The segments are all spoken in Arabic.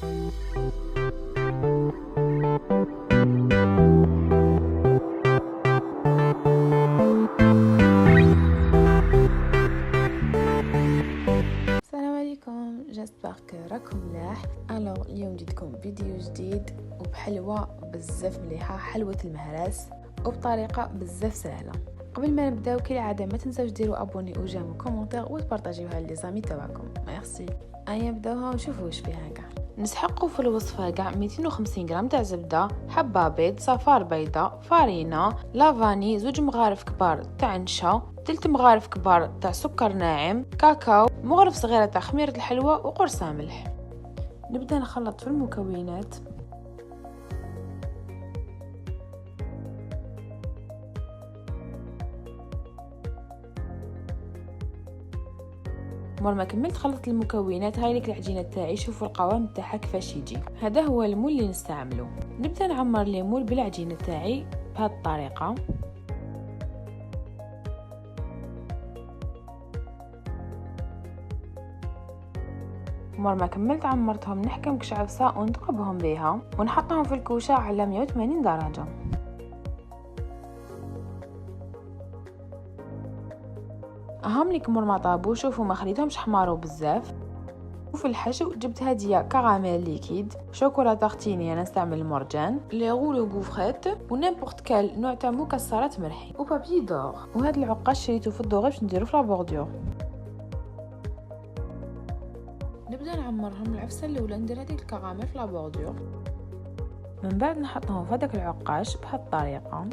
السلام عليكم، جاسبر كو راكم ملاح. اليوم جيتكم فيديو جديد وبحلوه بزاف مليحه، حلوه المهراس، وبطريقه بزاف سهله. قبل ما نبداو كالعاده ما تنساوش ديروا ابوني وجيمو كومونتير وتبارطاجيوها لي زامي تاعكم. ميرسي. نبداوها ونشوفوا واش فيها كاع. نسحقوا في الوصفه كاع 250 غرام تاع زبده، حبه بيض، صفار بيضاء، فارينه، لافاني، 2 مغارف كبار تاع نشا، 3 مغارف كبار تاع سكر ناعم، كاكاو، مغرف صغيره تاع خميره الحلوى، وقرصه ملح. نبدا نخلط في المكونات. مور ما كملت خلطت المكونات، هاي لك العجينه تاعي. شوفوا القوام تاعها كيفاش يجي. هذا هو المول اللي نستعمله. نبدا نعمر لي مول بالعجينه تاعي بهذه الطريقه. مور ما كملت عمرتهم نحكم كشعبسه ونقبهم بها ونحطهم في الكوشه على 180 درجه. اهم لك مور ما طابو. شوفوا ما خليتهمش حماروا بزاف. وفي الحشو جبت هديه كراميل ليكيد، شوكولا تارتيني انا نستعمل المرجان، لي غولو غوفريت، ونيمبورت كال نوع تاع مكسرات مرحي، وبابي دور. وهذا العقاش شريته في الدوغي باش نديرو في لابوردور. نبدا نعمرهم. العفسه الاولى ندير هذيك الكراميل في لابوردور، من بعد نحطهم في هذاك العقاش بهذه الطريقه.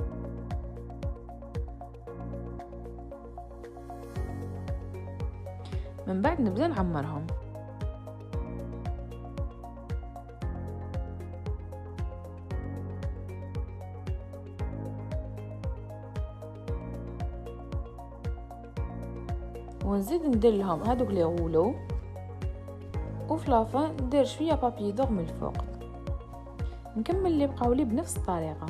من بعد نبدا نعمرهم. ونزيد ندير لهم هذوك لي غولو، وفي لافان ندير شويه بابي دور من الفوق. نكمل اللي بقاو لي بنفس الطريقه.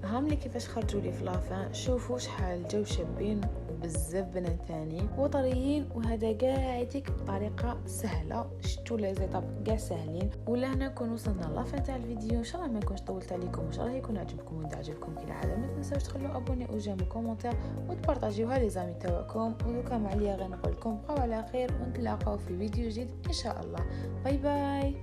هاملي كيفاش خرجوا لي في لافان. شوفوا شحال جاو شابين بزاف بنات ثاني وطريين، وهذا كاع يتيك بطريقه سهله. شفتوا لي زيتاب كاع ساهلين. ولا هنا نكون وصلنا لافان تاع الفيديو. ان شاء الله ما نكونش طولت عليكم، ان شاء الله يكون عجبكم. واذا عجبكم كالعاده ما تنساوش تخلوا ابوني وجيمو كومونتير وتبارطاجيوها لي زامي تاعكم. ودوكا معليا غير نقول لكم بقاو على خير، ونتلاقاو في فيديو جديد ان شاء الله. باي باي.